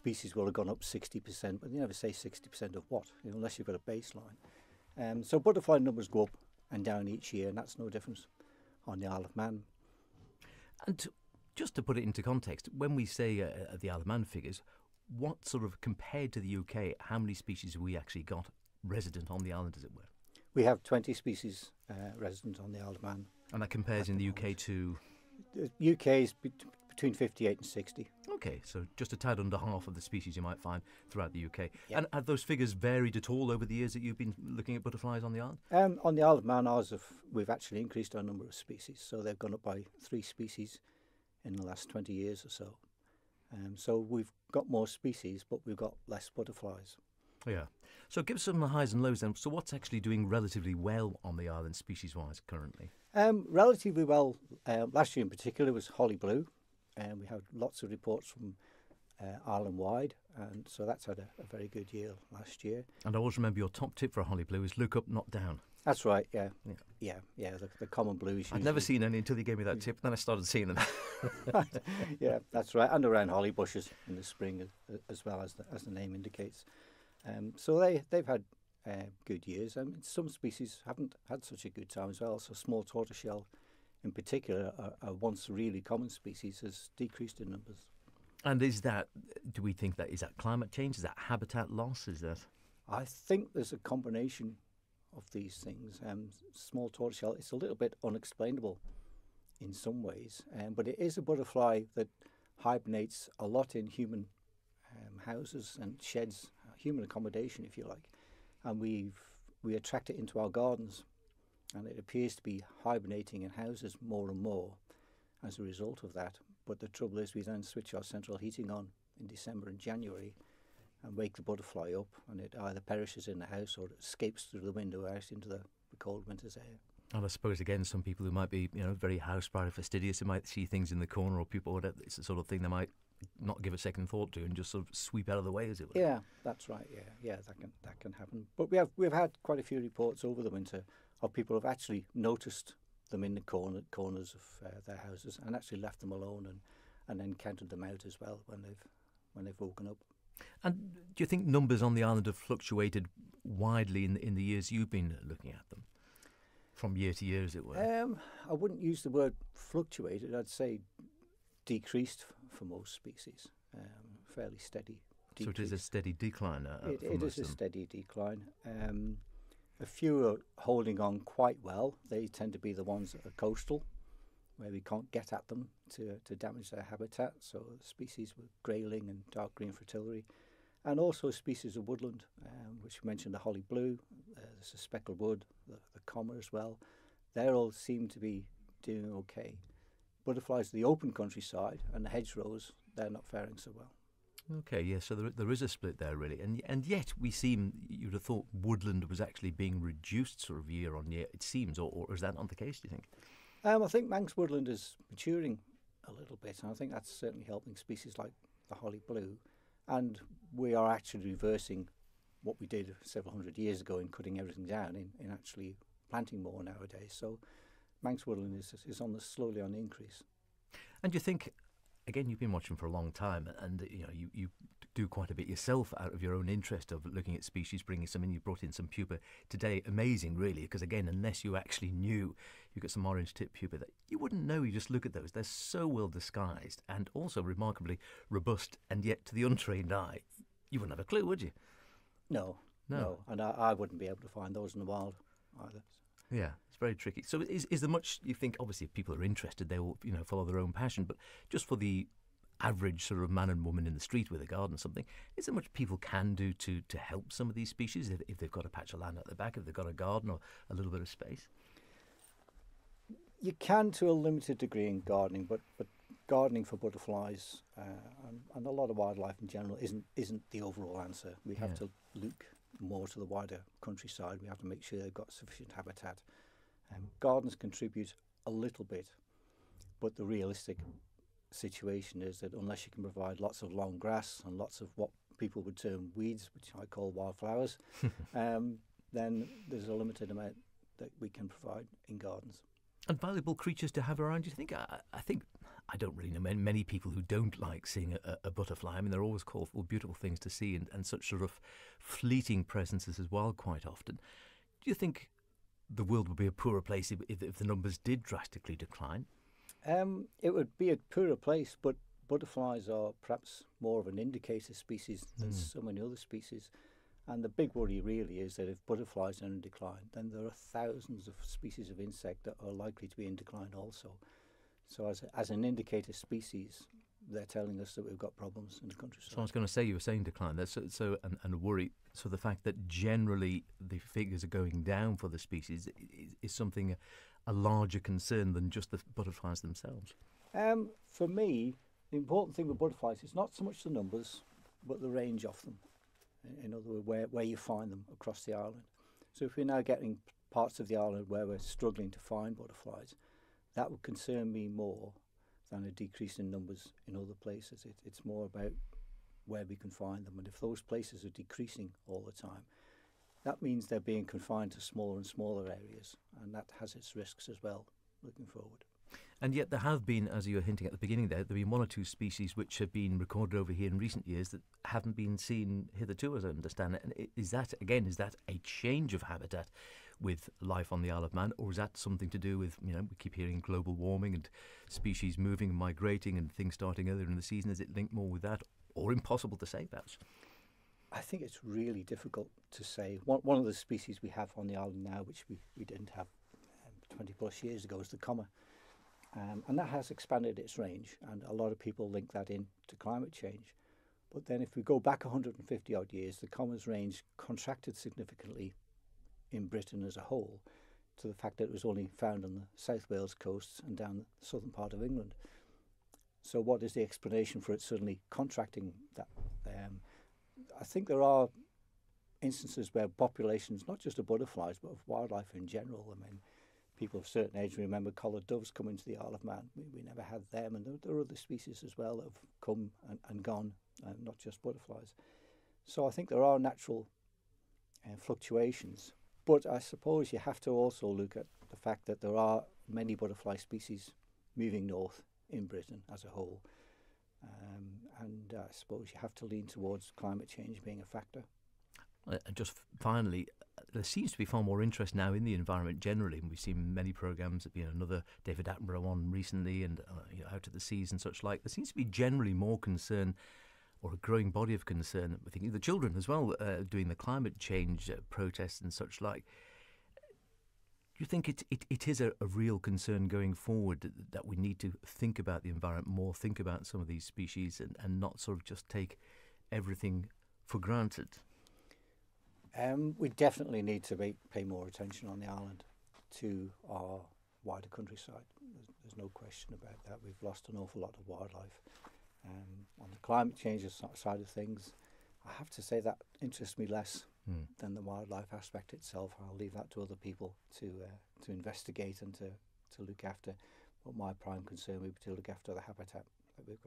species will have gone up 60%, but they never say 60% of what, unless you've got a baseline. So butterfly numbers go up and down each year, and that's no different on the Isle of Man. And just to put it into context, when we say the Isle of Man figures, what sort of, compared to the UK, how many species have we actually got resident on the island, as it were? We have 20 species resident on the Isle of Man. And that compares in the UK to? The UK is between 58 and 60. Okay, so just a tad under half of the species you might find throughout the UK. Yep. And have those figures varied at all over the years that you've been looking at butterflies on the island? On the Isle of Man, we've actually increased our number of species, so they've gone up by 3 species in the last 20 years or so. So we've got more species, but we've got less butterflies. Yeah. So give us some highs and lows then. So what's actually doing relatively well on the island species-wise currently? Relatively well. Last year in particular was holly blue. We had lots of reports from island-wide, and so that's had a very good year last year. And I always remember your top tip for a holly blue is look up, not down. That's right, yeah. The common blues. I'd never seen any until you gave me that tip, then I started seeing them. Yeah, that's right, and around holly bushes in the spring as well, as the name indicates. So they've had good years. Some species haven't had such a good time as well, so small tortoiseshell in particular, a once really common species, has decreased in numbers. And do we think that, is that climate change? Is that habitat loss? Is that? I think there's a combination of these things. Small tortoiseshell, it's a little bit unexplainable in some ways, but it is a butterfly that hibernates a lot in human houses and sheds, human accommodation, if you like, and we attract it into our gardens, and it appears to be hibernating in houses more and more as a result of that. But the trouble is we then switch our central heating on in December and January and wake the butterfly up, and it either perishes in the house or it escapes through the window out into the cold winter's air. And I suppose, again, some people who might be very house-proud, fastidious, who might see things in the corner, or people, it's the sort of thing they might not give a second thought to and just sort of sweep out of the way, as it were. Yeah, that's right. Yeah, that can happen. But we've had quite a few reports over the winter of people who have actually noticed them in the corners of their houses and actually left them alone and then counted them out as well when they've woken up. And do you think numbers on the island have fluctuated widely in the years you've been looking at them, from year to year, as it were? I wouldn't use the word fluctuated. I'd say decreased for most species. Fairly steady decrease. So it is a steady decline. It is a steady decline. A few are holding on quite well. They tend to be the ones that are coastal, where we can't get at them to damage their habitat. So species with grayling and dark green fritillary, and also species of woodland, which we mentioned, the holly blue, there's the speckled wood, the comma as well. They all seem to be doing okay. Butterflies of the open countryside and the hedgerows, they're not faring so well. Okay, yes, so there is a split there, really. And yet you'd have thought woodland was actually being reduced sort of year on year, it seems, or is that not the case, do you think? I think Manx woodland is maturing a little bit, and I think that's certainly helping species like the holly blue. And we are actually reversing what we did several hundred years ago in cutting everything down, in actually planting more nowadays. So Manx woodland is slowly on the increase. And you think, again, you've been watching for a long time, and you do quite a bit yourself out of your own interest of looking at species, bringing some in. You brought in some pupa today. Amazing, really, because again, unless you actually knew you got some orange tip pupa that you wouldn't know. You just look at those; they're so well disguised and also remarkably robust. And yet, to the untrained eye, you wouldn't have a clue, would you? No. And I wouldn't be able to find those in the wild either. Yeah, it's very tricky. So is there much, you think, obviously if people are interested, they will follow their own passion, but just for the average sort of man and woman in the street with a garden or something, is there much people can do to help some of these species if they've got a patch of land at the back, if they've got a garden or a little bit of space? You can to a limited degree in gardening, but gardening for butterflies and a lot of wildlife in general isn't the overall answer. We have to look more to the wider countryside. We have to make sure they've got sufficient habitat. Gardens contribute a little bit, but the realistic situation is that unless you can provide lots of long grass and lots of what people would term weeds, which I call wildflowers, then there's a limited amount that we can provide in gardens. And valuable creatures to have around, you think? I think I don't really know many people who don't like seeing a butterfly. I mean, they're always colourful, beautiful things to see, and such sort of fleeting presences as well, quite often. Do you think the world would be a poorer place if the numbers did drastically decline? It would be a poorer place, but butterflies are perhaps more of an indicator species than so many other species. And the big worry really is that if butterflies are in decline, then there are thousands of species of insect that are likely to be in decline also. So as an indicator species, they're telling us that we've got problems in the countryside. So I was going to say, you were saying decline. That's and a worry. So the fact that generally the figures are going down for the species is something a larger concern than just the butterflies themselves. For me, the important thing with butterflies is not so much the numbers, but the range of them. In other words, where you find them across the island. So if we're now getting parts of the island where we're struggling to find butterflies, that would concern me more than a decrease in numbers in other places. It's more about where we can find them. And if those places are decreasing all the time, that means they're being confined to smaller and smaller areas, and that has its risks as well, looking forward. And yet there have been, as you were hinting at the beginning there have been one or two species which have been recorded over here in recent years that haven't been seen hitherto, as I understand it. And is that a change of habitat with life on the Isle of Man, or is that something to do with, we keep hearing global warming and species moving and migrating and things starting earlier in the season? Is it linked more with that, or impossible to say, perhaps? I think it's really difficult to say. One of the species we have on the island now, which we didn't have 20 plus years ago, is the comma. And that has expanded its range, and a lot of people link that in to climate change. But then if we go back 150 odd years, the comma's range contracted significantly in Britain as a whole, to the fact that it was only found on the South Wales coast and down the southern part of England. So what is the explanation for it suddenly contracting that? I think there are instances where populations, not just of butterflies, but of wildlife in general, people of a certain age remember collared doves coming to the Isle of Man. We never had them, and there are other species as well that have come and gone, not just butterflies. So I think there are natural fluctuations, but I suppose you have to also look at the fact that there are many butterfly species moving north in Britain as a whole, and I suppose you have to lean towards climate change being a factor. And just finally, there seems to be far more interest now in the environment generally, and we've seen many programmes. Another David Attenborough one recently, and Out to the Seas and such like. There seems to be generally more concern, or a growing body of concern. I think the children as well doing the climate change protests and such like. Do you think it is a real concern going forward that we need to think about the environment more, think about some of these species, and not sort of just take everything for granted? We definitely need to pay more attention on the island to our wider countryside. There's no question about that. We've lost an awful lot of wildlife. On the climate change side of things, I have to say that interests me less than the wildlife aspect itself. I'll leave that to other people to investigate and to look after. But my prime concern would be to look after the habitat that we've got.